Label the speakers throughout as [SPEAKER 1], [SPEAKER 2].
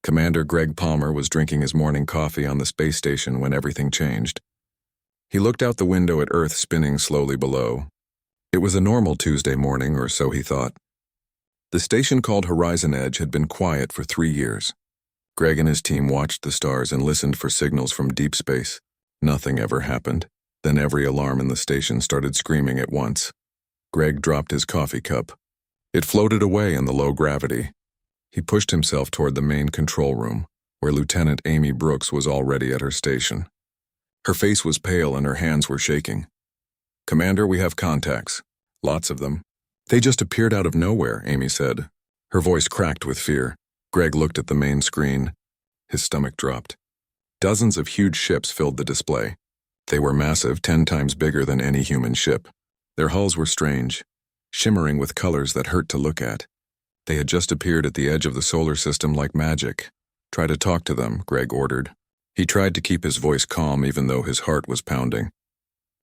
[SPEAKER 1] Commander Greg Palmer was drinking his morning coffee on the space station when everything changed. He looked out the window at Earth spinning slowly below. It was a normal Tuesday morning, or so he thought. The station called Horizon Edge had been quiet for 3 years. Greg and his team watched the stars and listened for signals from deep space. Nothing ever happened. Then every alarm in the station started screaming at once. Greg dropped his coffee cup. It floated away in the low gravity. He pushed himself toward the main control room, where Lieutenant Amy Brooks was already at her station. Her face was pale and her hands were shaking. "Commander, we have contacts. Lots of them." "They just appeared out of nowhere," Amy said. Her voice cracked with fear. Greg looked at the main screen. His stomach dropped. Dozens of huge ships filled the display. They were massive, 10 times bigger than any human ship. Their hulls were strange, shimmering with colors that hurt to look at. They had just appeared at the edge of the solar system like magic. "Try to talk to them," Greg ordered. He tried to keep his voice calm even though his heart was pounding.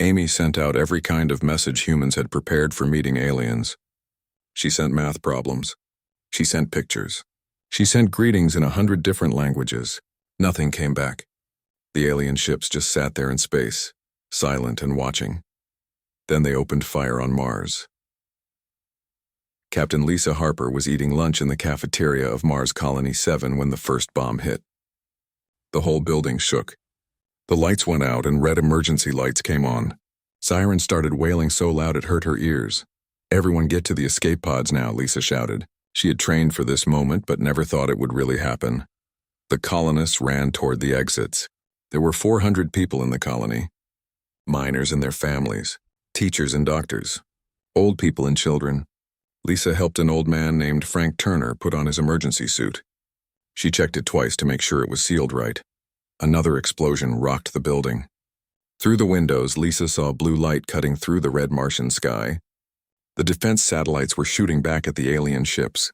[SPEAKER 1] Amy sent out every kind of message humans had prepared for meeting aliens. She sent math problems. She sent pictures. She sent greetings in 100 different languages. Nothing came back. The alien ships just sat there in space, silent and watching. Then they opened fire on Mars. Captain Lisa Harper was eating lunch in the cafeteria of Mars Colony 7 when the first bomb hit. The whole building shook. The lights went out and red emergency lights came on. Sirens started wailing so loud it hurt her ears. "Everyone get to the escape pods now," Lisa shouted. She had trained for this moment but never thought it would really happen. The colonists ran toward the exits. There were 400 people in the colony. Miners and their families, teachers and doctors, old people and children. Lisa helped an old man named Frank Turner put on his emergency suit. She checked it twice to make sure it was sealed right. Another explosion rocked the building. Through the windows, Lisa saw blue light cutting through the red Martian sky. The defense satellites were shooting back at the alien ships,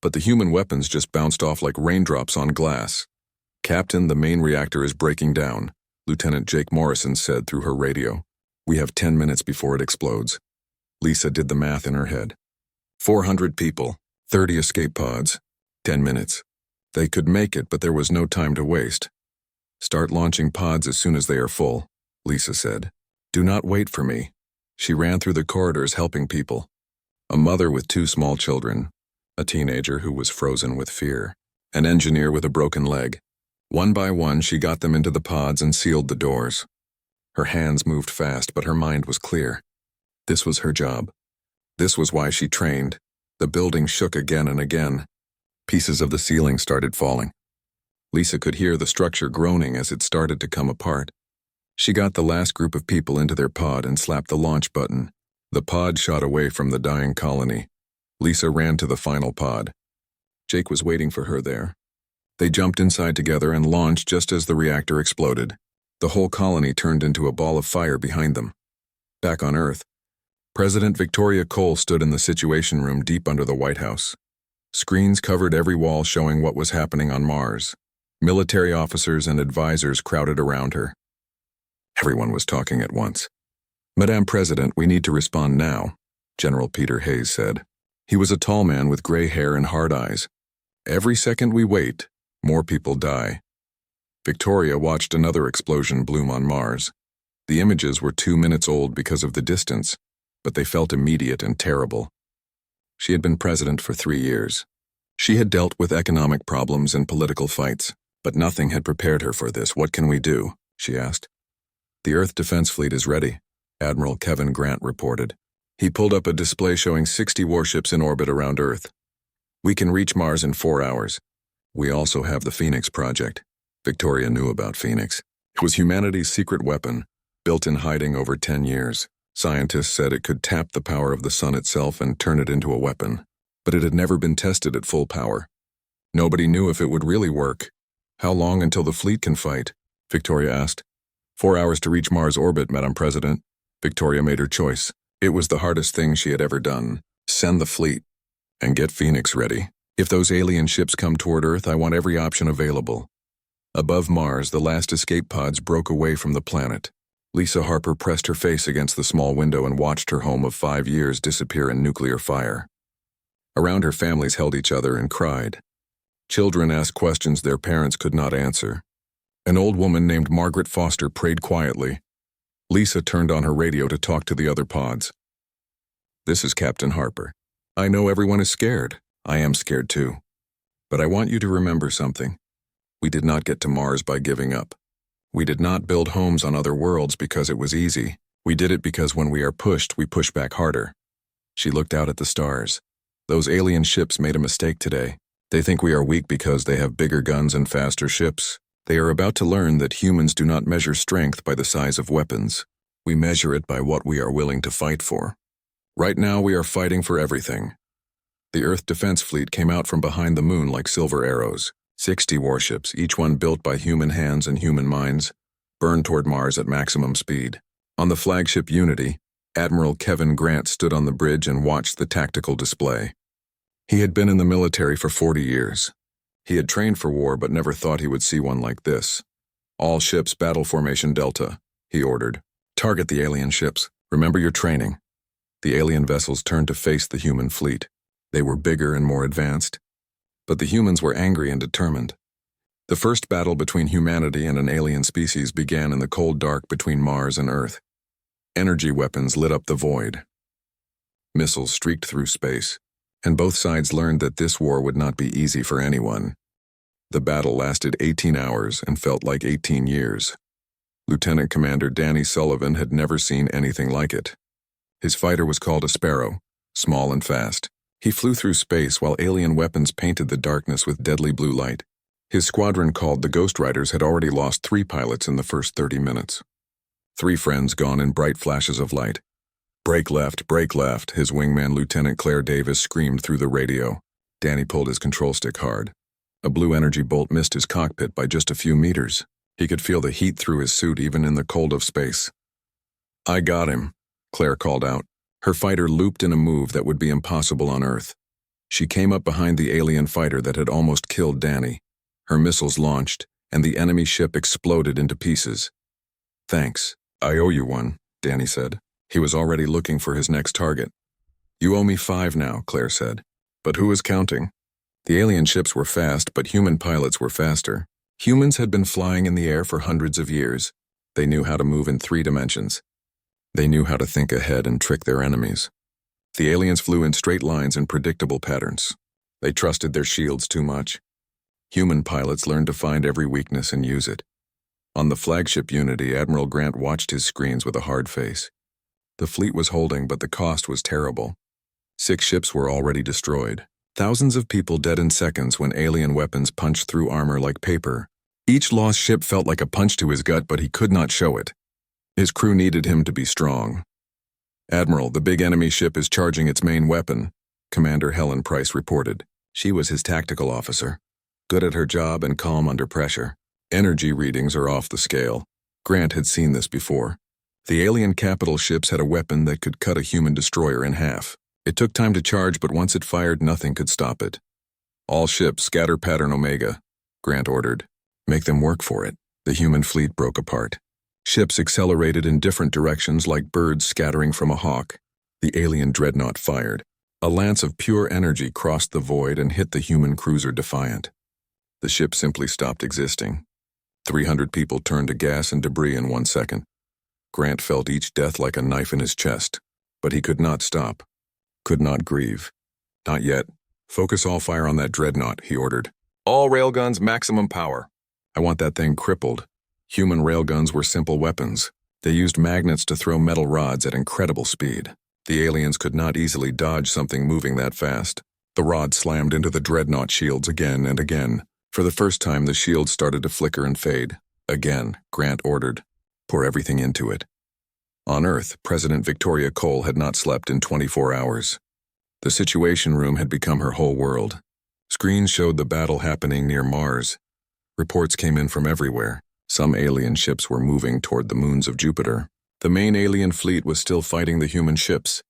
[SPEAKER 1] but the human weapons just bounced off like raindrops on glass. "Captain, the main reactor is breaking down," Lieutenant Jake Morrison said through her radio. "We have 10 minutes before it explodes." Lisa did the math in her head. 400 people, 30 escape pods, 10 minutes. They could make it, but there was no time to waste. "Start launching pods as soon as they are full," Lisa said. "Do not wait for me." She ran through the corridors helping people. A mother with 2 small children, a teenager who was frozen with fear, an engineer with a broken leg. One by one, she got them into the pods and sealed the doors. Her hands moved fast, but her mind was clear. This was her job. This was why she trained. The building shook again and again. Pieces of the ceiling started falling. Lisa could hear the structure groaning as it started to come apart. She got the last group of people into their pod and slapped the launch button. The pod shot away from the dying colony. Lisa ran to the final pod. Jake was waiting for her there. They jumped inside together and launched just as the reactor exploded. The whole colony turned into a ball of fire behind them. Back on Earth, President Victoria Cole stood in the Situation Room deep under the White House. Screens covered every wall showing what was happening on Mars. Military officers and advisors crowded around her. Everyone was talking at once. "Madam President, we need to respond now," General Peter Hayes said. He was a tall man with gray hair and hard eyes. "Every second we wait, more people die." Victoria watched another explosion bloom on Mars. The images were 2 minutes old because of the distance, but they felt immediate and terrible. She had been president for 3 years. She had dealt with economic problems and political fights, but nothing had prepared her for this. "What can we do?" she asked. "The Earth Defense Fleet is ready," Admiral Kevin Grant reported. He pulled up a display showing 60 warships in orbit around Earth. "We can reach Mars in 4 hours. We also have the Phoenix Project." Victoria knew about Phoenix. It was humanity's secret weapon, built in hiding over 10 years. Scientists said it could tap the power of the sun itself and turn it into a weapon, but it had never been tested at full power. Nobody knew if it would really work. "How long until the fleet can fight?" Victoria asked. 4 hours to reach Mars orbit, Madam President." Victoria made her choice. It was the hardest thing she had ever done. "Send the fleet and get Phoenix ready. If those alien ships come toward Earth, I want every option available." Above Mars, the last escape pods broke away from the planet. Lisa Harper pressed her face against the small window and watched her home of 5 years disappear in nuclear fire. Around her, families held each other and cried. Children asked questions their parents could not answer. An old woman named Margaret Foster prayed quietly. Lisa turned on her radio to talk to the other pods. "This is Captain Harper. I know everyone is scared. I am scared too. But I want you to remember something. We did not get to Mars by giving up. We did not build homes on other worlds because it was easy. We did it because when we are pushed, we push back harder." She looked out at the stars. "Those alien ships made a mistake today. They think we are weak because they have bigger guns and faster ships. They are about to learn that humans do not measure strength by the size of weapons. We measure it by what we are willing to fight for. Right now we are fighting for everything." The Earth Defense Fleet came out from behind the moon like silver arrows. 60 warships, each one built by human hands and human minds, burned toward Mars at maximum speed. On the flagship Unity, Admiral Kevin Grant stood on the bridge and watched the tactical display. He had been in the military for 40 years. He had trained for war but never thought he would see one like this. "All ships, battle formation Delta," he ordered. "Target the alien ships. Remember your training." The alien vessels turned to face the human fleet. They were bigger and more advanced, but the humans were angry and determined. The first battle between humanity and an alien species began in the cold dark between Mars and Earth. Energy weapons lit up the void. Missiles streaked through space, and both sides learned that this war would not be easy for anyone. The battle lasted 18 hours and felt like 18 years. Lieutenant Commander Danny Sullivan had never seen anything like it. His fighter was called a Sparrow, small and fast. He flew through space while alien weapons painted the darkness with deadly blue light. His squadron, called the Ghost Riders, had already lost 3 pilots in the first 30 minutes. 3 friends gone in bright flashes of light. Break left, his wingman Lieutenant Claire Davis screamed through the radio. Danny pulled his control stick hard. A blue energy bolt missed his cockpit by just a few meters. He could feel the heat through his suit even in the cold of space. "I got him," Claire called out. Her fighter looped in a move that would be impossible on Earth. She came up behind the alien fighter that had almost killed Danny. Her missiles launched, and the enemy ship exploded into pieces. "Thanks. I owe you one," Danny said. He was already looking for his next target. "You owe me 5 now," Claire said. "But who is counting?" The alien ships were fast, but human pilots were faster. Humans had been flying in the air for hundreds of years. They knew how to move in 3 dimensions. They knew how to think ahead and trick their enemies. The aliens flew in straight lines and predictable patterns. They trusted their shields too much. Human pilots learned to find every weakness and use it. On the flagship Unity, Admiral Grant watched his screens with a hard face. The fleet was holding, but the cost was terrible. 6 ships were already destroyed. Thousands of people dead in seconds when alien weapons punched through armor like paper. Each lost ship felt like a punch to his gut, but he could not show it. His crew needed him to be strong. "Admiral, the big enemy ship is charging its main weapon," Commander Helen Price reported. She was his tactical officer, good at her job and calm under pressure. Energy readings are off the scale. Grant had seen this before. The alien capital ships had a weapon that could cut a human destroyer in half. It took time to charge, but once it fired, nothing could stop it. "All ships, scatter pattern Omega," Grant ordered. "Make them work for it." The human fleet broke apart. Ships accelerated in different directions like birds scattering from a hawk. The alien dreadnought fired. A lance of pure energy crossed the void and hit the human cruiser Defiant. The ship simply stopped existing. 300 people turned to gas and debris in 1 second. Grant felt each death like a knife in his chest, but he could not stop, could not grieve. "Not yet. Focus all fire on that dreadnought," he ordered. "All railguns, maximum power. I want that thing crippled." Human railguns were simple weapons. They used magnets to throw metal rods at incredible speed. The aliens could not easily dodge something moving that fast. The rod slammed into the dreadnought shields again and again. For the first time, the shields started to flicker and fade. Again, Grant ordered, "Pour everything into it." On Earth, President Victoria Cole had not slept in 24 hours. The Situation Room had become her whole world. Screens showed the battle happening near Mars. Reports came in from everywhere. Some alien ships were moving toward the moons of Jupiter. The main alien fleet was still fighting the human ships.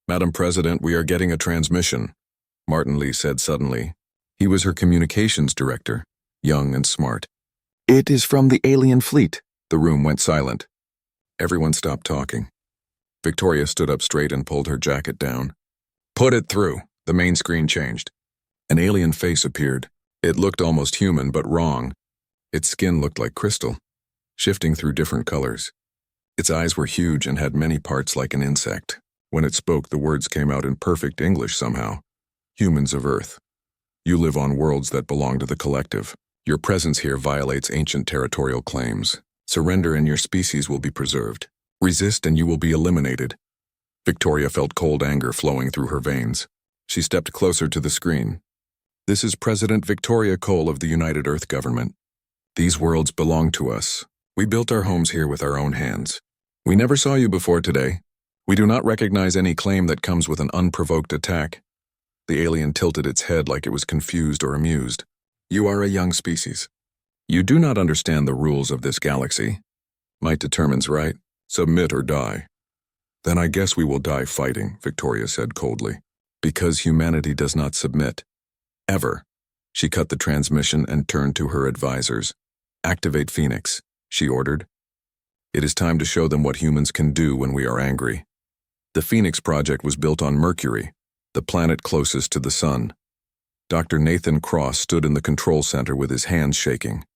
[SPEAKER 1] "Madam President, we are getting a transmission," Martin Lee said suddenly. He was her communications director, young and smart. "It is from the alien fleet." The room went silent. Everyone stopped talking. Victoria stood up straight and pulled her jacket down. "Put it through." The main screen changed. An alien face appeared. It looked almost human, but wrong. Its skin looked like crystal, shifting through different colors. Its eyes were huge and had many parts like an insect. When it spoke, the words came out in perfect English somehow. Humans of Earth. You live on worlds that belong to the collective. Your presence here violates ancient territorial claims. Surrender and your species will be preserved. Resist and you will be eliminated. Victoria felt cold anger flowing through her veins. She stepped closer to the screen. This is President Victoria Cole of the United Earth Government. These worlds belong to us. We built our homes here with our own hands. We never saw you before today. We do not recognize any claim that comes with an unprovoked attack. The alien tilted its head like it was confused or amused. You are a young species. You do not understand the rules of this galaxy. Might determines right. Submit or die. Then I guess we will die fighting, Victoria said coldly. Because humanity does not submit. Ever. She cut the transmission and turned to her advisors. Activate Phoenix, she ordered. It is time to show them what humans can do when we are angry. The Phoenix project was built on Mercury, the planet closest to the sun. Dr. Nathan Cross stood in the control center with his hands shaking.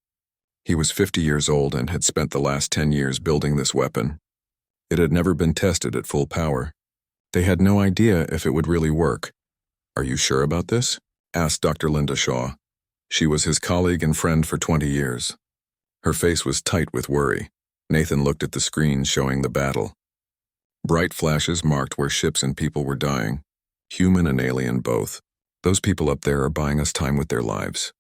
[SPEAKER 1] He was 50 years old and had spent the last 10 years building this weapon. It had never been tested at full power. They had no idea if it would really work. Are you sure about this? Asked Dr. Linda Shaw. She was his colleague and friend for 20 years. Her face was tight with worry. Nathan looked at the screen showing the battle. Bright flashes marked where ships and people were dying. Human and alien both. Those people up there are buying us time with their lives.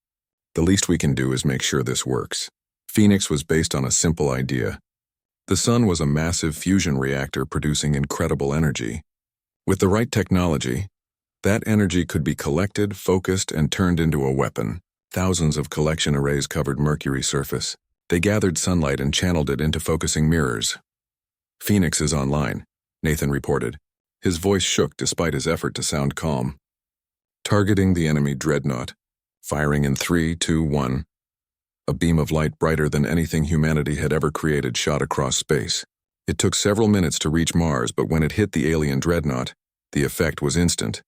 [SPEAKER 1] The least we can do is make sure this works. Phoenix was based on a simple idea. The sun was a massive fusion reactor producing incredible energy. With the right technology, that energy could be collected, focused, and turned into a weapon. Thousands of collection arrays covered Mercury's surface. They gathered sunlight and channeled it into focusing mirrors. Phoenix is online, Nathan reported. His voice shook despite his effort to sound calm. Targeting the enemy dreadnought. Firing in 3, 2, 1. A beam of light brighter than anything humanity had ever created shot across space. It took several minutes to reach Mars, but when it hit the alien dreadnought, the effect was instant.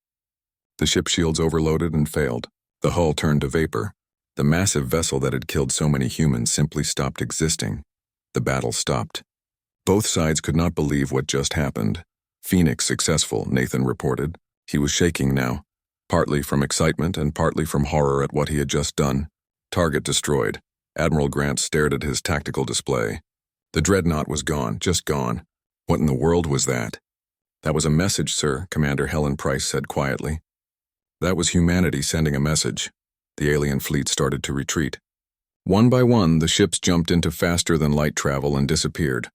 [SPEAKER 1] The ship shields overloaded and failed. The hull turned to vapor. The massive vessel that had killed so many humans simply stopped existing. The battle stopped. Both sides could not believe what just happened. Phoenix successful, Nathan reported. He was shaking now, partly from excitement and partly from horror at what he had just done. Target destroyed. Admiral Grant stared at his tactical display. The dreadnought was gone, just gone. What in the world was that? That was a message, sir, Commander Helen Price said quietly. That was humanity sending a message. The alien fleet started to retreat. One by one, the ships jumped into faster-than-light travel and disappeared.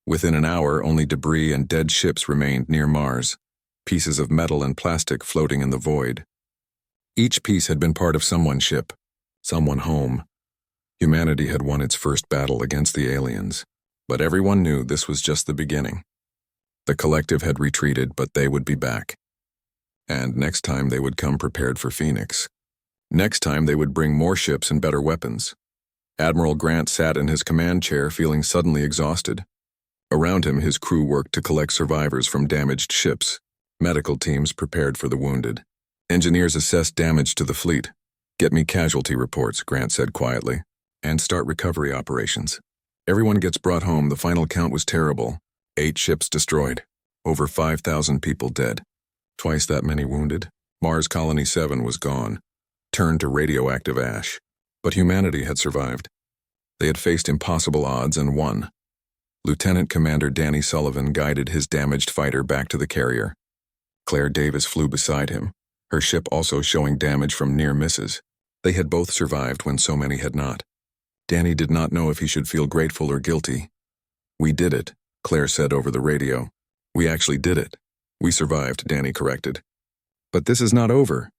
[SPEAKER 1] Within an hour, only debris and dead ships remained near Mars, pieces of metal and plastic floating in the void. Each piece had been part of someone's ship, someone home. Humanity had won its first battle against the aliens, but everyone knew this was just the beginning. The collective had retreated, but they would be back. And next time they would come prepared for Phoenix. Next time they would bring more ships and better weapons. Admiral Grant sat in his command chair feeling suddenly exhausted. Around him, his crew worked to collect survivors from damaged ships. Medical teams prepared for the wounded. Engineers assessed damage to the fleet. Get me casualty reports, Grant said quietly, and start recovery operations. Everyone gets brought home. The final count was terrible. 8 ships destroyed. Over 5,000 people dead. Twice that many wounded. Mars Colony 7 was gone, turned to radioactive ash. But humanity had survived. They had faced impossible odds and won. Lieutenant Commander Danny Sullivan guided his damaged fighter back to the carrier. Claire Davis flew beside him, her ship also showing damage from near misses. They had both survived when so many had not. Danny did not know if he should feel grateful or guilty. We did it, Claire said over the radio. We actually did it. We survived, Danny corrected. But this is not over.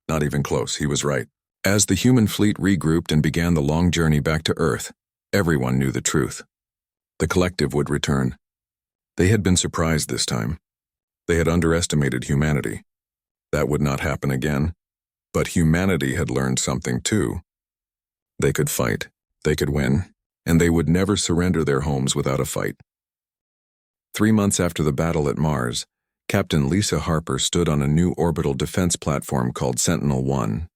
[SPEAKER 1] Not even close, he was right. As the human fleet regrouped and began the long journey back to Earth, everyone knew the truth. The collective would return. They had been surprised this time. They had underestimated humanity. That would not happen again. But humanity had learned something too. They could fight, they could win, and they would never surrender their homes without a fight. 3 months after the battle at Mars, Captain Lisa Harper stood on a new orbital defense platform called Sentinel-1.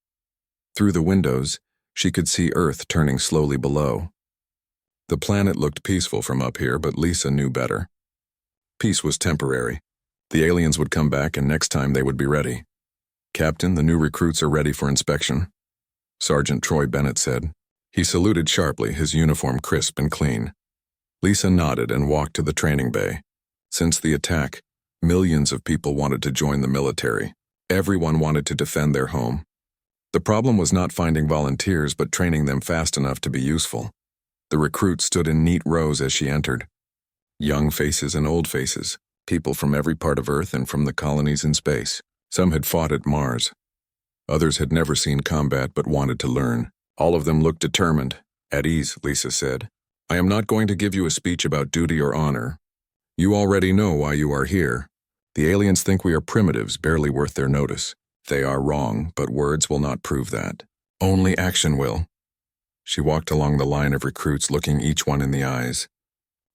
[SPEAKER 1] Through the windows, she could see Earth turning slowly below. The planet looked peaceful from up here, but Lisa knew better. Peace was temporary. The aliens would come back, and next time they would be ready. "Captain, the new recruits are ready for inspection," Sergeant Troy Bennett said. He saluted sharply, his uniform crisp and clean. Lisa nodded and walked to the training bay. Since the attack, millions of people wanted to join the military. Everyone wanted to defend their home. The problem was not finding volunteers, but training them fast enough to be useful. The recruits stood in neat rows as she entered. Young faces and old faces, people from every part of Earth and from the colonies in space. Some had fought at Mars. Others had never seen combat but wanted to learn. All of them looked determined. "At ease," Lisa said. "I am not going to give you a speech about duty or honor. You already know why you are here. The aliens think we are primitives, barely worth their notice. They are wrong, but words will not prove that. Only action will." She walked along the line of recruits, looking each one in the eyes.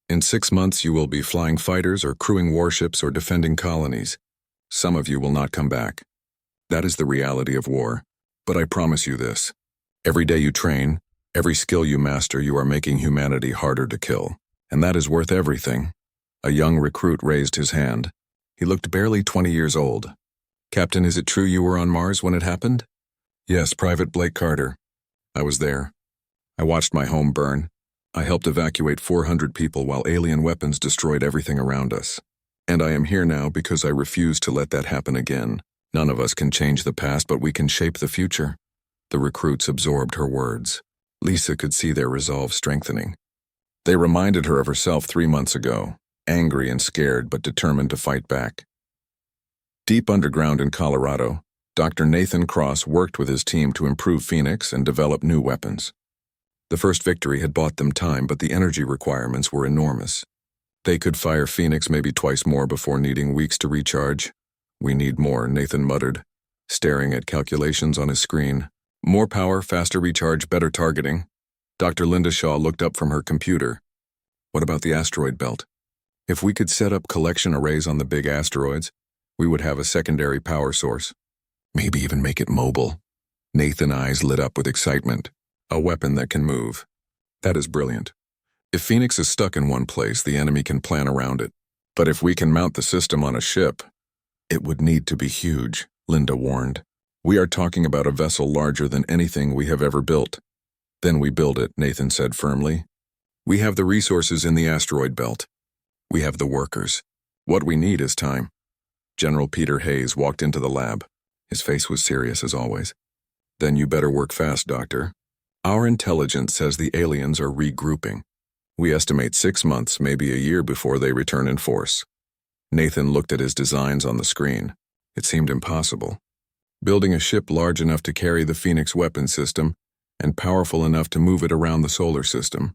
[SPEAKER 1] "In 6 months you will be flying fighters or crewing warships or defending colonies. Some of you will not come back. That is the reality of war. But I promise you this. Every day you train, every skill you master, you are making humanity harder to kill. And that is worth everything." A young recruit raised his hand. He looked barely 20 years old. "Captain, is it true you were on Mars when it happened?" "Yes, Private Blake Carter. I was there. I watched my home burn. I helped evacuate 400 people while alien weapons destroyed everything around us. And I am here now because I refuse to let that happen again. None of us can change the past, but we can shape the future." The recruits absorbed her words. Lisa could see their resolve strengthening. They reminded her of herself 3 months ago, angry and scared but determined to fight back. Deep underground in Colorado, Dr. Nathan Cross worked with his team to improve Phoenix and develop new weapons. The first victory had bought them time, but the energy requirements were enormous. They could fire Phoenix maybe twice more before needing weeks to recharge. "We need more," Nathan muttered, staring at calculations on his screen. "More power, faster recharge, better targeting." Dr. Linda Shaw looked up from her computer. "What about the asteroid belt? If we could set up collection arrays on the big asteroids, we would have a secondary power source. Maybe even make it mobile." Nathan's eyes lit up with excitement. "A weapon that can move. That is brilliant. If Phoenix is stuck in one place, the enemy can plan around it. But if we can mount the system on a ship, it would need to be huge," Linda warned. "We are talking about a vessel larger than anything we have ever built." "Then we build it," Nathan said firmly. "We have the resources in the asteroid belt. We have the workers. What we need is time." General Peter Hayes walked into the lab. His face was serious as always. "Then you better work fast, Doctor. Our intelligence says the aliens are regrouping. We estimate 6 months, maybe a year before they return in force." Nathan looked at his designs on the screen. It seemed impossible. Building a ship large enough to carry the Phoenix weapon system and powerful enough to move it around the solar system.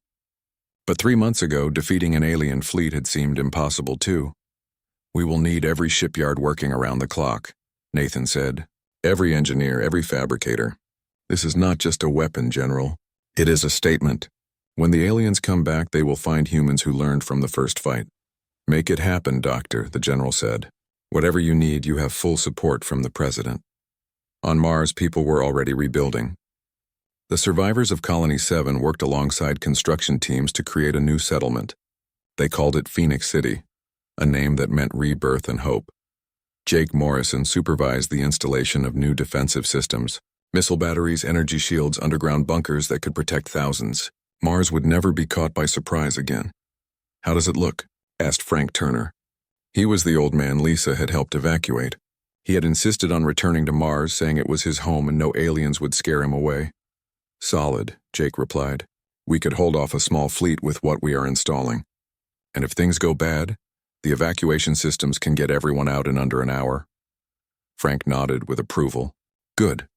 [SPEAKER 1] But 3 months ago, defeating an alien fleet had seemed impossible too. "We will need every shipyard working around the clock," Nathan said. "Every engineer, every fabricator. This is not just a weapon, General. It is a statement. When the aliens come back, they will find humans who learned from the first fight." "Make it happen, Doctor," the general said. "Whatever you need, you have full support from the President." On Mars, people were already rebuilding. The survivors of Colony 7 worked alongside construction teams to create a new settlement. They called it Phoenix City, a name that meant rebirth and hope. Jake Morrison supervised the installation of new defensive systems, missile batteries, energy shields, underground bunkers that could protect thousands. Mars would never be caught by surprise again. "How does it look?" asked Frank Turner. He was the old man Lisa had helped evacuate. He had insisted on returning to Mars, saying it was his home and no aliens would scare him away. "Solid," Jake replied. "We could hold off a small fleet with what we are installing. And if things go bad, the evacuation systems can get everyone out in under an hour." Frank nodded with approval. "Good.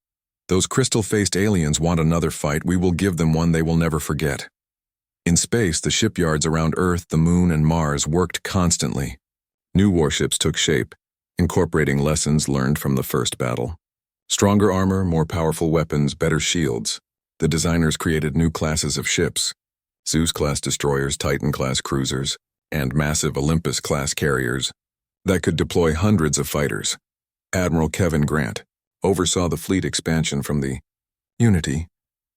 [SPEAKER 1] Those crystal-faced aliens want another fight. We will give them one they will never forget." In space, the shipyards around Earth, the Moon, and Mars worked constantly. New warships took shape, incorporating lessons learned from the first battle. Stronger armor, more powerful weapons, better shields. The designers created new classes of ships: Zeus-class destroyers, Titan-class cruisers, and massive Olympus-class carriers that could deploy hundreds of fighters. Admiral Kevin Grant oversaw the fleet expansion from the Unity.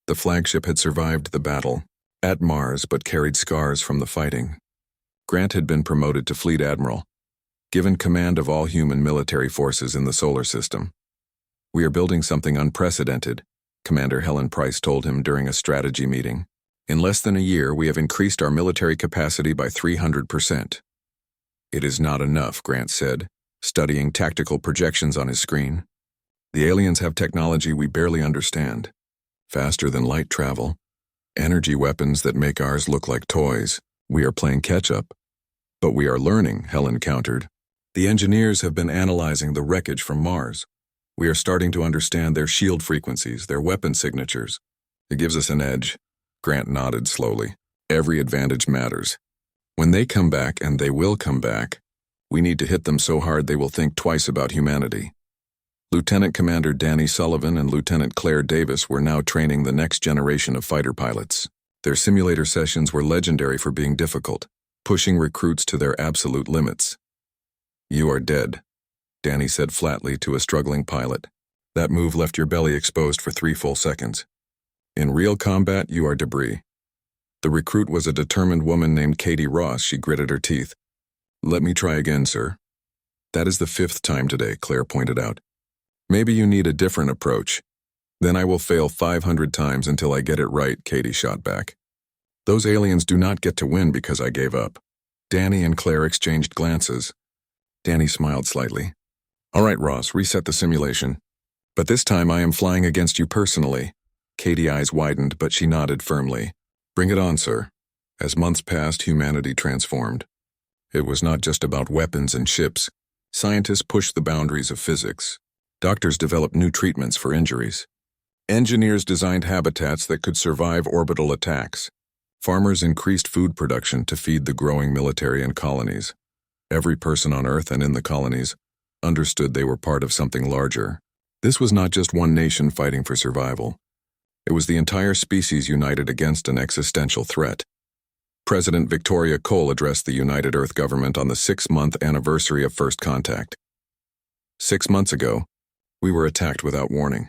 [SPEAKER 1] The flagship had survived the battle at Mars but carried scars from the fighting. Grant had been promoted to Fleet Admiral, given command of all human military forces in the solar system. "We are building something unprecedented," Commander Helen Price told him during a strategy meeting. "In less than a year, we have increased our military capacity by 300%. "It is not enough," Grant said, studying tactical projections on his screen. "The aliens have technology we barely understand. Faster than light travel. Energy weapons that make ours look like toys. We are playing catch-up." "But we are learning," Helen countered. "The engineers have been analyzing the wreckage from Mars. We are starting to understand their shield frequencies, their weapon signatures. It gives us an edge." Grant nodded slowly. "Every advantage matters. When they come back, and they will come back, we need to hit them so hard they will think twice about humanity." Lieutenant Commander Danny Sullivan and Lieutenant Claire Davis were now training the next generation of fighter pilots. Their simulator sessions were legendary for being difficult, pushing recruits to their absolute limits. "You are dead," Danny said flatly to a struggling pilot. "That move left your belly exposed for 3 full seconds. In real combat, you are debris." The recruit was a determined woman named Katie Ross. She gritted her teeth. "Let me try again, sir." "That is the 5th time today," Claire pointed out. "Maybe you need a different approach." "Then I will fail 500 times until I get it right," Katie shot back. "Those aliens do not get to win because I gave up." Danny and Claire exchanged glances. Danny smiled slightly. "All right, Ross, reset the simulation. But this time I am flying against you personally." Katie's eyes widened, but she nodded firmly. "Bring it on, sir." As months passed, humanity transformed. It was not just about weapons and ships. Scientists pushed the boundaries of physics. Doctors developed new treatments for injuries. Engineers designed habitats that could survive orbital attacks. Farmers increased food production to feed the growing military and colonies. Every person on Earth and in the colonies understood they were part of something larger. This was not just one nation fighting for survival. It was the entire species united against an existential threat. President Victoria Cole addressed the United Earth government on the 6-month anniversary of first contact. 6 months ago, we were attacked without warning.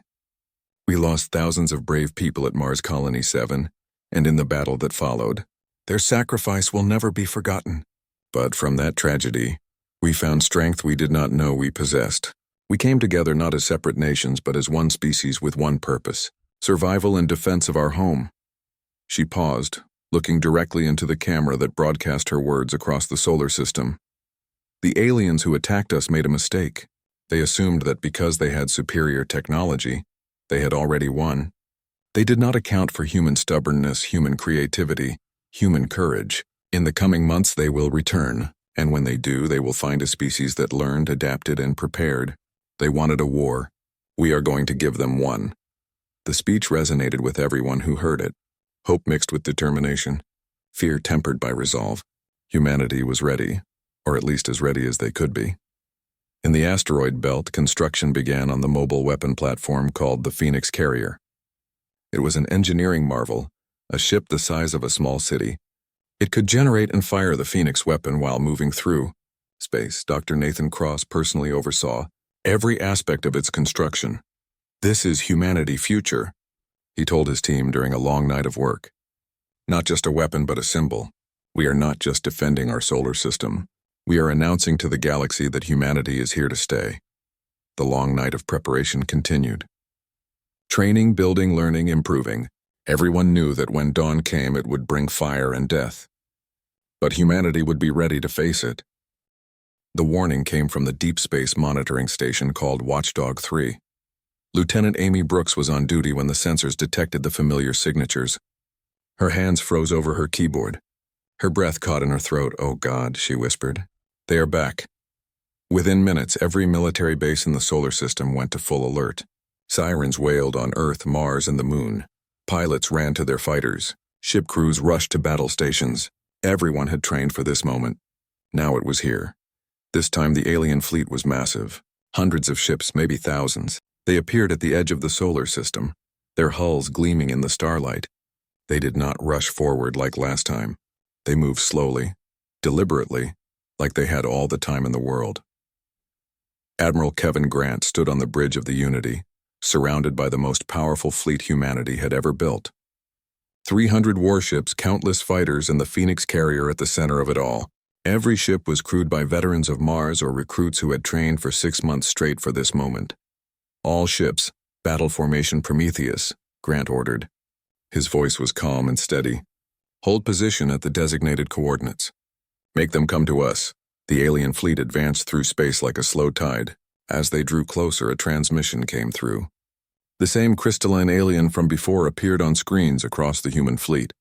[SPEAKER 1] We lost thousands of brave people at Mars Colony 7, and in the battle that followed. Their sacrifice will never be forgotten. But from that tragedy, we found strength we did not know we possessed. We came together not as separate nations, but as one species with one purpose: survival and defense of our home. She paused, looking directly into the camera that broadcast her words across the solar system. The aliens who attacked us made a mistake. They assumed that because they had superior technology, they had already won. They did not account for human stubbornness, human creativity, human courage. In the coming months they will return, and when they do, they will find a species that learned, adapted, and prepared. They wanted a war. We are going to give them one. The speech resonated with everyone who heard it. Hope mixed with determination, fear tempered by resolve. Humanity was ready, or at least as ready as they could be. In the asteroid belt, construction began on the mobile weapon platform called the Phoenix Carrier. It was an engineering marvel, a ship the size of a small city. It could generate and fire the Phoenix weapon while moving through space. Dr. Nathan Cross personally oversaw every aspect of its construction. "This is humanity future," he told his team during a long night of work. "Not just a weapon, but a symbol. We are not just defending our solar system. We are announcing to the galaxy that humanity is here to stay." The long night of preparation continued. Training, building, learning, improving. Everyone knew that when dawn came, it would bring fire and death. But humanity would be ready to face it. The warning came from the deep space monitoring station called Watchdog 3. Lieutenant Amy Brooks was on duty when the sensors detected the familiar signatures. Her hands froze over her keyboard. Her breath caught in her throat. "Oh God," she whispered. "They are back." Within minutes, every military base in the solar system went to full alert. Sirens wailed on Earth, Mars, and the Moon. Pilots ran to their fighters. Ship crews rushed to battle stations. Everyone had trained for this moment. Now it was here. This time the alien fleet was massive. Hundreds of ships, maybe thousands. They appeared at the edge of the solar system, their hulls gleaming in the starlight. They did not rush forward like last time. They moved slowly, deliberately, like they had all the time in the world. Admiral Kevin Grant stood on the bridge of the Unity, surrounded by the most powerful fleet humanity had ever built. 300 warships, countless fighters, and the Phoenix carrier at the center of it all. Every ship was crewed by veterans of Mars or recruits who had trained for 6 months straight for this moment. All ships, battle formation Prometheus, Grant ordered. His voice was calm and steady. Hold position at the designated coordinates. Make them come to us. The alien fleet advanced through space like a slow tide. As they drew closer, a transmission came through. The same crystalline alien from before appeared on screens across the human fleet.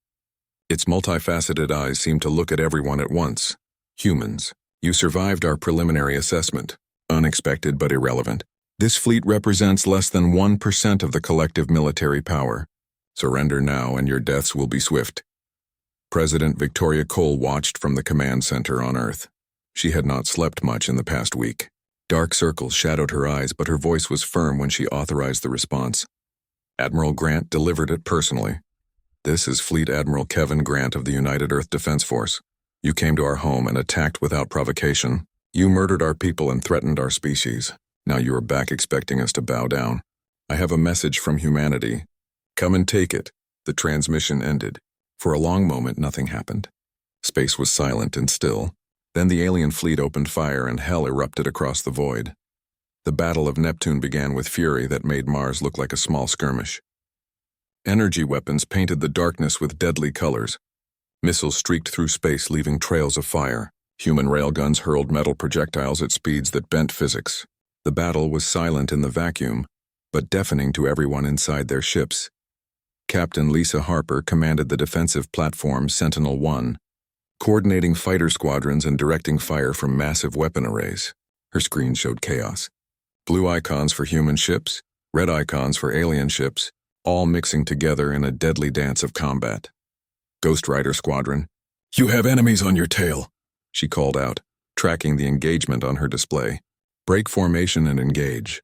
[SPEAKER 1] Its multifaceted eyes seemed to look at everyone at once. Humans, you survived our preliminary assessment. Unexpected but irrelevant. This fleet represents less than 1% of the collective military power. Surrender now and your deaths will be swift. President Victoria Cole watched from the command center on Earth. She had not slept much in the past week. Dark circles shadowed her eyes, but her voice was firm when she authorized the response. Admiral Grant delivered it personally. This is Fleet Admiral Kevin Grant of the United Earth Defense Force. You came to our home and attacked without provocation. You murdered our people and threatened our species. Now you are back expecting us to bow down. I have a message from humanity. Come and take it. The transmission ended. For a long moment, nothing happened. Space was silent and still. Then the alien fleet opened fire and hell erupted across the void. The Battle of Neptune began with fury that made Mars look like a small skirmish. Energy weapons painted the darkness with deadly colors. Missiles streaked through space, leaving trails of fire. Human railguns hurled metal projectiles at speeds that bent physics. The battle was silent in the vacuum, but deafening to everyone inside their ships. Captain Lisa Harper commanded the defensive platform Sentinel-1, coordinating fighter squadrons and directing fire from massive weapon arrays. Her screen showed chaos. Blue icons for human ships, red icons for alien ships, all mixing together in a deadly dance of combat. Ghost Rider Squadron, you have enemies on your tail, she called out, tracking the engagement on her display. Break formation and engage.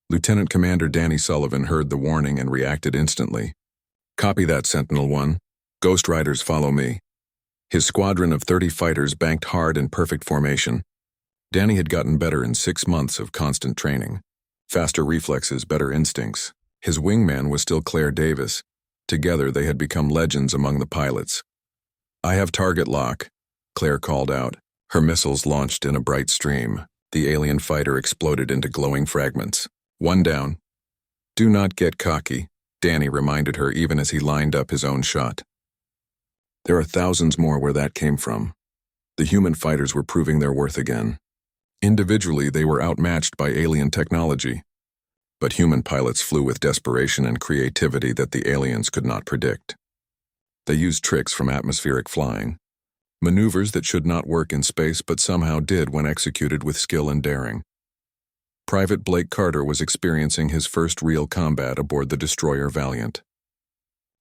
[SPEAKER 1] Lieutenant Commander Danny Sullivan heard the warning and reacted instantly. Copy that, Sentinel-1. Ghost Riders, follow me. His squadron of 30 fighters banked hard in perfect formation. Danny had gotten better in 6 months of constant training. Faster reflexes, better instincts. His wingman was still Claire Davis. Together they had become legends among the pilots. I have target lock, Claire called out. Her missiles launched in a bright stream. The alien fighter exploded into glowing fragments. One down. Do not get cocky, Danny reminded her even as he lined up his own shot. There are thousands more where that came from. The human fighters were proving their worth again. Individually, they were outmatched by alien technology. But human pilots flew with desperation and creativity that the aliens could not predict. They used tricks from atmospheric flying, maneuvers that should not work in space but somehow did when executed with skill and daring. Private Blake Carter was experiencing his first real combat aboard the destroyer Valiant.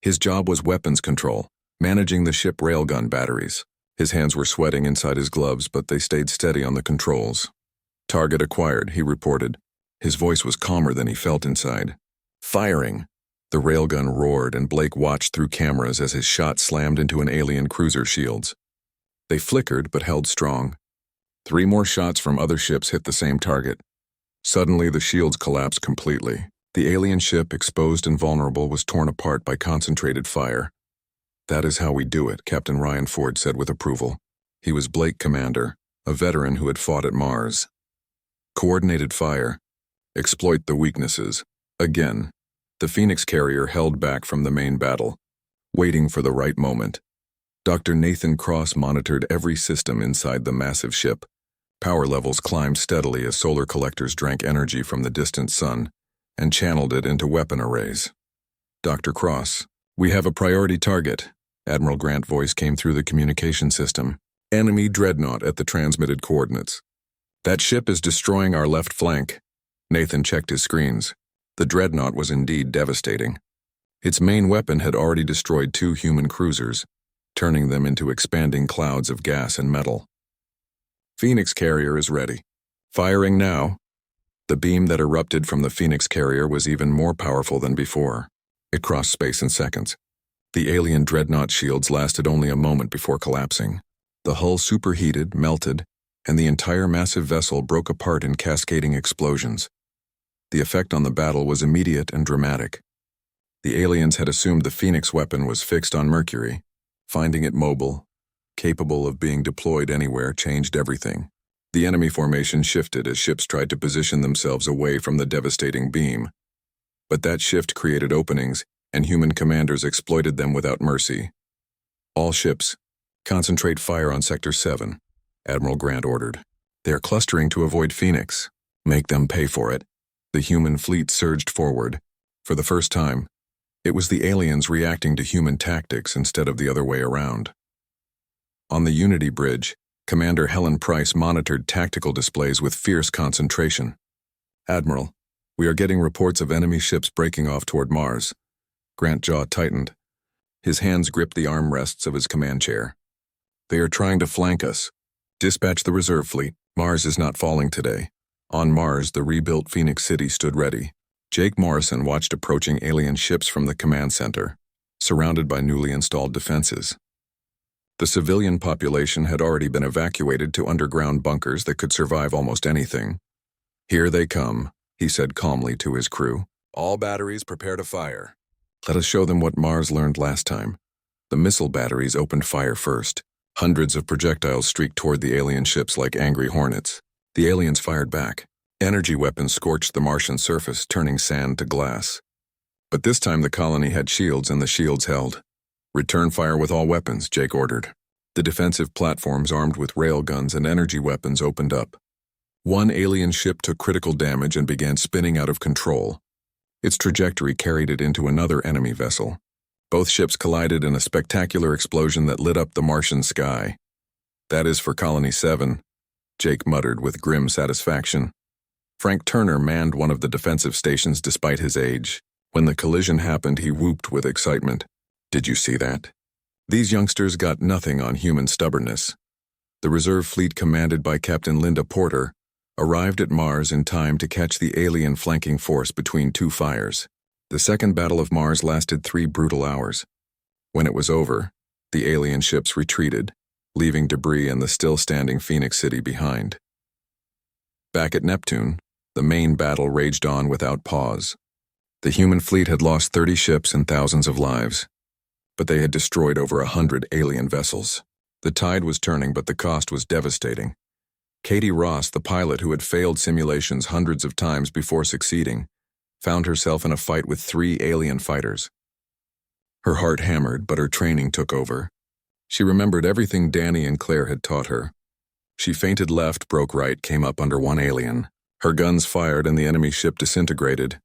[SPEAKER 1] His job was weapons control, managing the ship railgun batteries. His hands were sweating inside his gloves, but they stayed steady on the controls. Target acquired, he reported. His voice was calmer than he felt inside. Firing! The railgun roared, and Blake watched through cameras as his shot slammed into an alien cruiser shields. They flickered but held strong. 3 more shots from other ships hit the same target. Suddenly, the shields collapsed completely. The alien ship, exposed and vulnerable, was torn apart by concentrated fire. That is how we do it, Captain Ryan Ford said with approval. He was Blake Commander, a veteran who had fought at Mars. Coordinated fire. Exploit the weaknesses. Again, the Phoenix carrier held back from the main battle, waiting for the right moment. Dr. Nathan Cross monitored every system inside the massive ship. Power levels climbed steadily as solar collectors drank energy from the distant sun and channeled it into weapon arrays. Dr. Cross, we have a priority target. Admiral Grant's voice came through the communication system. Enemy dreadnought at the transmitted coordinates. That ship is destroying our left flank. Nathan checked his screens. The dreadnought was indeed devastating. Its main weapon had already destroyed 2 human cruisers, turning them into expanding clouds of gas and metal. Phoenix carrier is ready. Firing now. The beam that erupted from the Phoenix carrier was even more powerful than before. It crossed space in seconds. The alien dreadnought shields lasted only a moment before collapsing. The hull superheated, melted, and the entire massive vessel broke apart in cascading explosions. The effect on the battle was immediate and dramatic. The aliens had assumed the Phoenix weapon was fixed on Mercury. Finding it mobile, capable of being deployed anywhere, changed everything. The enemy formation shifted as ships tried to position themselves away from the devastating beam. But that shift created openings, and human commanders exploited them without mercy. All ships, concentrate fire on Sector 7, Admiral Grant ordered. They are clustering to avoid Phoenix. Make them pay for it. The human fleet surged forward. For the first time, it was the aliens reacting to human tactics instead of the other way around. On the Unity Bridge, Commander Helen Price monitored tactical displays with fierce concentration. Admiral, we are getting reports of enemy ships breaking off toward Mars. Grant's jaw tightened. His hands gripped the armrests of his command chair. They are trying to flank us. Dispatch the reserve fleet. Mars is not falling today. On Mars, the rebuilt Phoenix City stood ready. Jake Morrison watched approaching alien ships from the command center, surrounded by newly installed defenses. The civilian population had already been evacuated to underground bunkers that could survive almost anything. Here they come, he said calmly to his crew. All batteries prepare to fire. Let us show them what Mars learned last time. The missile batteries opened fire first. Hundreds of projectiles streaked toward the alien ships like angry hornets. The aliens fired back. Energy weapons scorched the Martian surface, turning sand to glass. But this time the colony had shields, and the shields held. Return fire with all weapons, Jake ordered. The defensive platforms armed with railguns and energy weapons opened up. One alien ship took critical damage and began spinning out of control. Its trajectory carried it into another enemy vessel. Both ships collided in a spectacular explosion that lit up the Martian sky. That is for Colony 7, Jake muttered with grim satisfaction. Frank Turner manned one of the defensive stations despite his age. When the collision happened, he whooped with excitement. Did you see that? These youngsters got nothing on human stubbornness. The reserve fleet commanded by Captain Linda Porter arrived at Mars in time to catch the alien flanking force between two fires. The Second Battle of Mars lasted 3 brutal hours. When it was over, the alien ships retreated, leaving debris and the still-standing Phoenix City behind. Back at Neptune, the main battle raged on without pause. The human fleet had lost 30 ships and thousands of lives, but they had destroyed over 100 alien vessels. The tide was turning, but the cost was devastating. Katie Ross, the pilot who had failed simulations hundreds of times before succeeding, found herself in a fight with 3 alien fighters. Her heart hammered, but her training took over. She remembered everything Danny and Claire had taught her. She feinted left, broke right, came up under one alien. Her guns fired and the enemy ship disintegrated.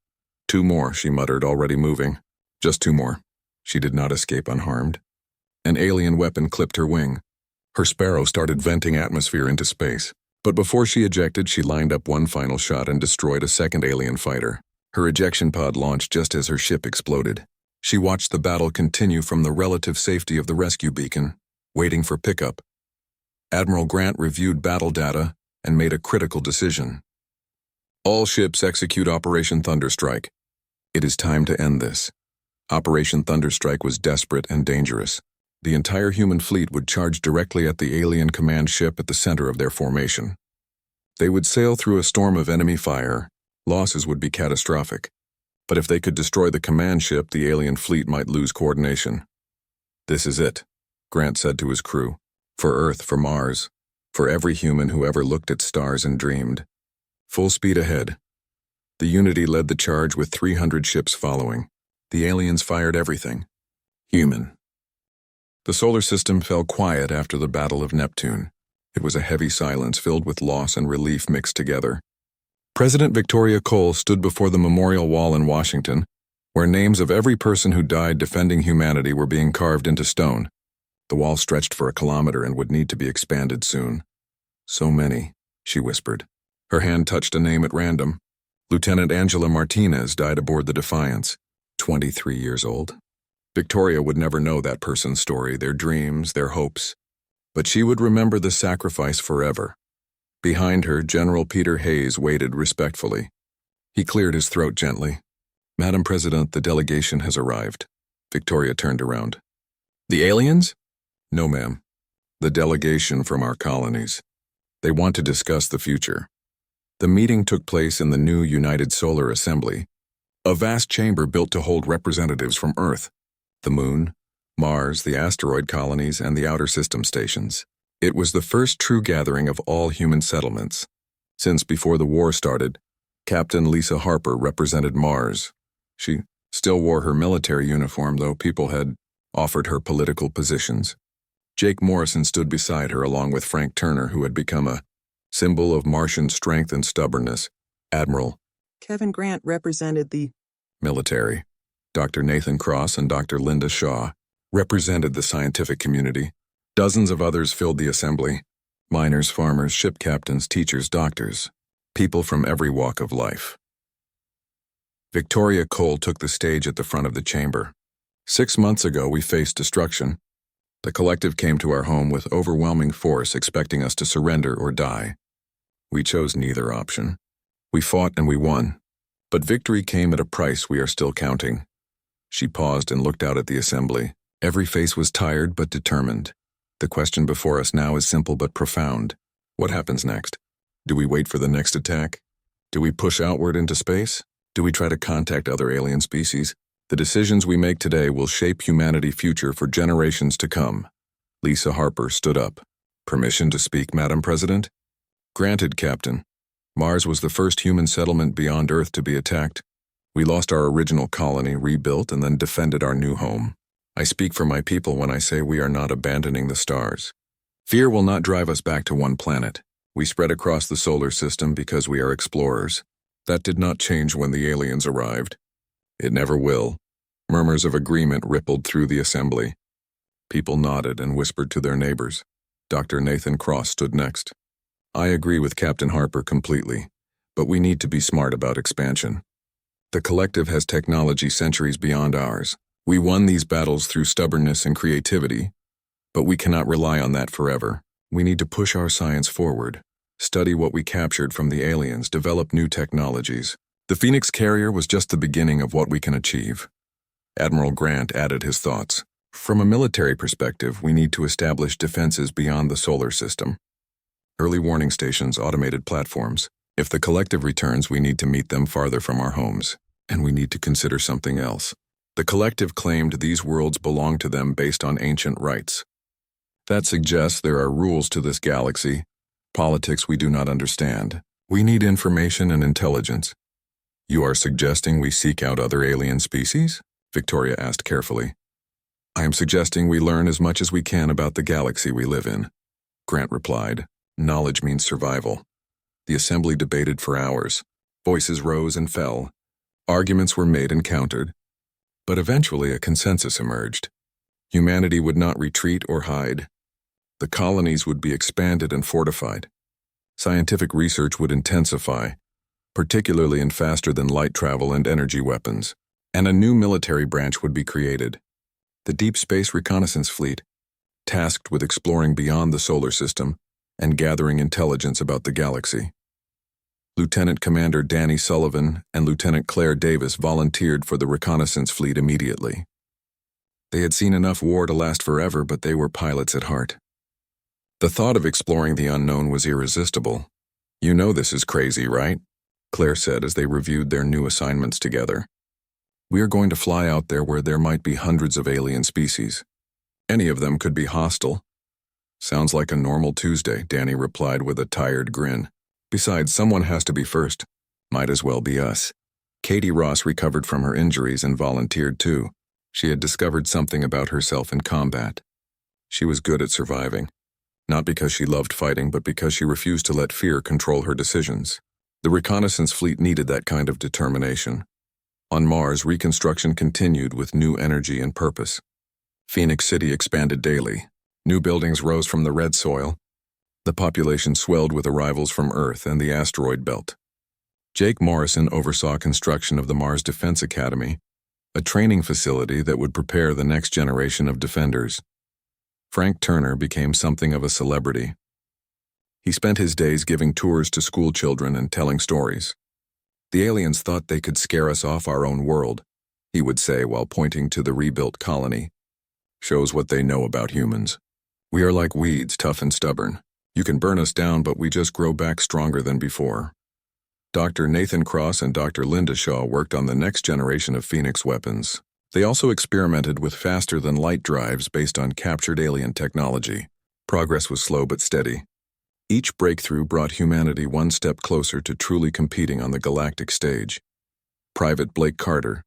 [SPEAKER 1] 2 more, she muttered, already moving. Just 2 more. She did not escape unharmed. An alien weapon clipped her wing. Her Sparrow started venting atmosphere into space. But before she ejected, she lined up one final shot and destroyed a second alien fighter. Her ejection pod launched just as her ship exploded. She watched the battle continue from the relative safety of the rescue beacon, waiting for pickup. Admiral Grant reviewed battle data and made a critical decision. All ships execute Operation Thunderstrike. It is time to end this. Operation Thunderstrike was desperate and dangerous. The entire human fleet would charge directly at the alien command ship at the center of their formation. They would sail through a storm of enemy fire. Losses would be catastrophic. But if they could destroy the command ship, the alien fleet might lose coordination. This is it, Grant said to his crew. For Earth, for Mars, for every human who ever looked at stars and dreamed. Full speed ahead. The Unity led the charge with 300 ships following. The aliens fired everything. Human. The solar system fell quiet after the Battle of Neptune. It was a heavy silence filled with loss and relief mixed together. President Victoria Cole stood before the memorial wall in Washington, where names of every person who died defending humanity were being carved into stone. The wall stretched for 1 kilometer and would need to be expanded soon. So many, she whispered. Her hand touched a name at random. Lieutenant Angela Martinez died aboard the Defiance, 23 years old. Victoria would never know that person's story, their dreams, their hopes. But she would remember the sacrifice forever. Behind her, General Peter Hayes waited respectfully. He cleared his throat gently. Madam President, the delegation has arrived. Victoria turned around. The aliens? No, ma'am. The delegation from our colonies. They want to discuss the future. The meeting took place in the new United Solar Assembly, a vast chamber built to hold representatives from Earth, the Moon, Mars, the asteroid colonies, and the outer system stations. It was the first true gathering of all human settlements. Since before the war started, Captain Lisa Harper represented Mars. She still wore her military uniform, though people had offered her political positions. Jake Morrison stood beside her along with Frank Turner, who had become a symbol of Martian strength and stubbornness. Admiral
[SPEAKER 2] Kevin Grant represented the
[SPEAKER 1] military. Dr. Nathan Cross and Dr. Linda Shaw represented the scientific community. Dozens of others filled the assembly. Miners, farmers, ship captains, teachers, doctors. People from every walk of life. Victoria Cole took the stage at the front of the chamber. 6 months ago, we faced destruction. The collective came to our home with overwhelming force, expecting us to surrender or die. We chose neither option. We fought and we won. But victory came at a price we are still counting. She paused and looked out at the assembly. Every face was tired but determined. The question before us now is simple but profound. What happens next? Do we wait for the next attack? Do we push outward into space? Do we try to contact other alien species? The decisions we make today will shape humanity's future for generations to come. Lisa Harper stood up. Permission to speak, Madam President? Granted, Captain. Mars was the first human settlement beyond Earth to be attacked. We lost our original colony, rebuilt, and then defended our new home. I speak for my people when I say we are not abandoning the stars. Fear will not drive us back to one planet. We spread across the solar system because we are explorers. That did not change when the aliens arrived. It never will. Murmurs of agreement rippled through the assembly. People nodded and whispered to their neighbors. Dr. Nathan Cross stood next. I agree with Captain Harper completely, but we need to be smart about expansion. The collective has technology centuries beyond ours. We won these battles through stubbornness and creativity, but we cannot rely on that forever. We need to push our science forward, study what we captured from the aliens, develop new technologies. The Phoenix carrier was just the beginning of what we can achieve. Admiral Grant added his thoughts. From a military perspective, we need to establish defenses beyond the solar system. Early warning stations, automated platforms. If the collective returns, we need to meet them farther from our homes, and we need to consider something else. The collective claimed these worlds belong to them based on ancient rights. That suggests there are rules to this galaxy, politics we do not understand. We need information and intelligence. You are suggesting we seek out other alien species? Victoria asked carefully. I am suggesting we learn as much as we can about the galaxy we live in. Grant replied. Knowledge means survival. The assembly debated for hours. Voices rose and fell. Arguments were made and countered. But eventually a consensus emerged. Humanity would not retreat or hide. The colonies would be expanded and fortified. Scientific research would intensify, particularly in faster-than-light travel and energy weapons. And a new military branch would be created. The Deep Space Reconnaissance Fleet, tasked with exploring beyond the solar system and gathering intelligence about the galaxy. Lieutenant Commander Danny Sullivan and Lieutenant Claire Davis volunteered for the reconnaissance fleet immediately. They had seen enough war to last forever, but they were pilots at heart. The thought of exploring the unknown was irresistible. You know this is crazy, right? Claire said as they reviewed their new assignments together. We are going to fly out there where there might be hundreds of alien species. Any of them could be hostile. Sounds like a normal Tuesday, Danny replied with a tired grin. Besides, someone has to be first. Might as well be us. Katie Ross recovered from her injuries and volunteered too. She had discovered something about herself in combat. She was good at surviving. Not because she loved fighting, but because she refused to let fear control her decisions. The reconnaissance fleet needed that kind of determination. On Mars, reconstruction continued with new energy and purpose. Phoenix City expanded daily. New buildings rose from the red soil. The population swelled with arrivals from Earth and the asteroid belt. Jake Morrison oversaw construction of the Mars Defense Academy, a training facility that would prepare the next generation of defenders. Frank Turner became something of a celebrity. He spent his days giving tours to school children and telling stories. The aliens thought they could scare us off our own world, he would say while pointing to the rebuilt colony. Shows what they know about humans. We are like weeds, tough and stubborn. You can burn us down, but we just grow back stronger than before. Dr. Nathan Cross and Dr. Linda Shaw worked on the next generation of Phoenix weapons. They also experimented with faster-than-light drives based on captured alien technology. Progress was slow but steady. Each breakthrough brought humanity one step closer to truly competing on the galactic stage. Private Blake Carter,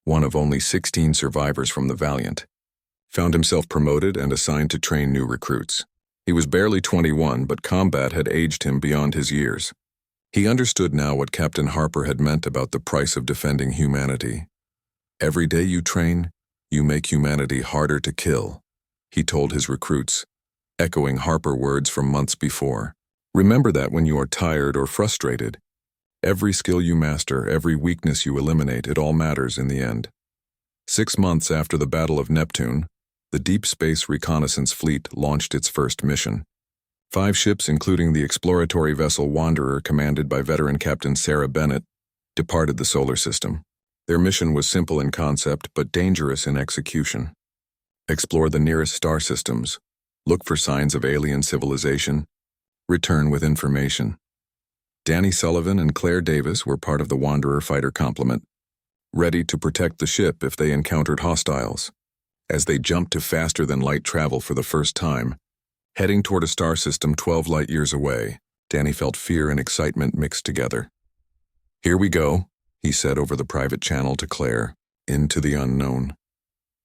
[SPEAKER 1] one of only 16 survivors from the Valiant, found himself promoted and assigned to train new recruits. He was barely 21, but combat had aged him beyond his years. He understood now what Captain Harper had meant about the price of defending humanity. "Every day you train, you make humanity harder to kill," he told his recruits, echoing Harper words from months before. "Remember that when you are tired or frustrated. Every skill you master, every weakness you eliminate, it all matters in the end." 6 months after the Battle of Neptune, the Deep Space Reconnaissance Fleet launched its first mission. 5 ships, including the exploratory vessel Wanderer, commanded by veteran Captain Sarah Bennett, departed the solar system. Their mission was simple in concept but dangerous in execution. Explore the nearest star systems, look for signs of alien civilization, return with information. Danny Sullivan and Claire Davis were part of the Wanderer fighter complement, ready to protect the ship if they encountered hostiles. As they jumped to faster-than-light travel for the first time, heading toward a star system 12 light-years away, Danny felt fear and excitement mixed together. "Here we go," he said over the private channel to Claire, "into the unknown."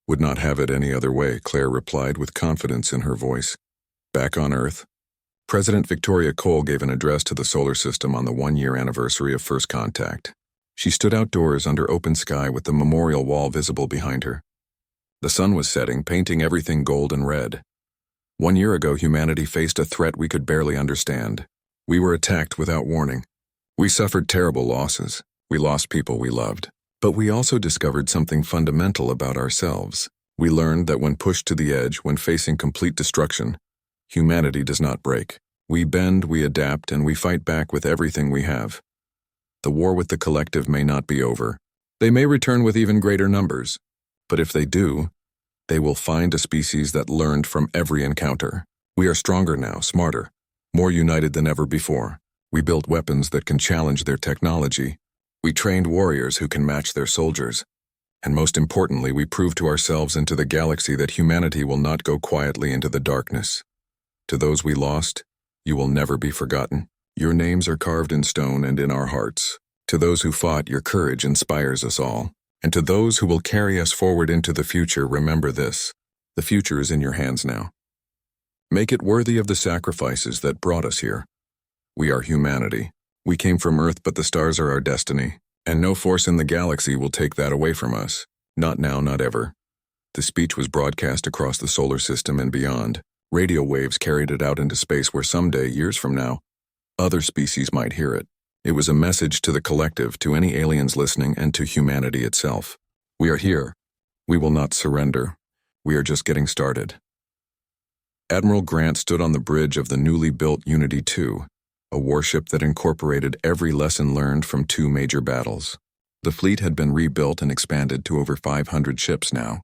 [SPEAKER 1] "Would not have it any other way," Claire replied with confidence in her voice. Back on Earth, President Victoria Cole gave an address to the solar system on the 1-year anniversary of first contact. She stood outdoors under open sky with the memorial wall visible behind her. The sun was setting, painting everything gold and red. 1 year ago, humanity faced a threat we could barely understand. We were attacked without warning. We suffered terrible losses. We lost people we loved. But we also discovered something fundamental about ourselves. We learned that when pushed to the edge, when facing complete destruction, humanity does not break. We bend, we adapt, and we fight back with everything we have. The war with the collective may not be over. They may return with even greater numbers. But if they do, they will find a species that learned from every encounter. We are stronger now, smarter, more united than ever before. We built weapons that can challenge their technology. We trained warriors who can match their soldiers. And most importantly, we proved to ourselves and to the galaxy that humanity will not go quietly into the darkness. To those we lost, you will never be forgotten. Your names are carved in stone and in our hearts. To those who fought, your courage inspires us all. And to those who will carry us forward into the future, remember this: the future is in your hands now. Make it worthy of the sacrifices that brought us here. We are humanity. We came from Earth, but the stars are our destiny, and no force in the galaxy will take that away from us. Not now, not ever. The speech was broadcast across the solar system and beyond. Radio waves carried it out into space where someday, years from now, other species might hear it. It was a message to the collective, to any aliens listening, and to humanity itself. We are here. We will not surrender. We are just getting started. Admiral Grant stood on the bridge of the newly built Unity 2, a warship that incorporated every lesson learned from 2 major battles. The fleet had been rebuilt and expanded to over 500 ships now.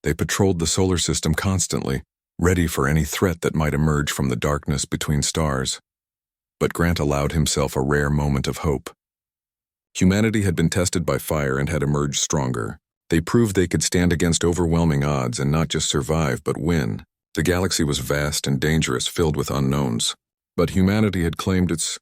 [SPEAKER 1] They patrolled the solar system constantly, ready for any threat that might emerge from the darkness between stars. But Grant allowed himself a rare moment of hope. Humanity had been tested by fire and had emerged stronger. They proved they could stand against overwhelming odds and not just survive, but win. The galaxy was vast and dangerous, filled with unknowns. But humanity had claimed its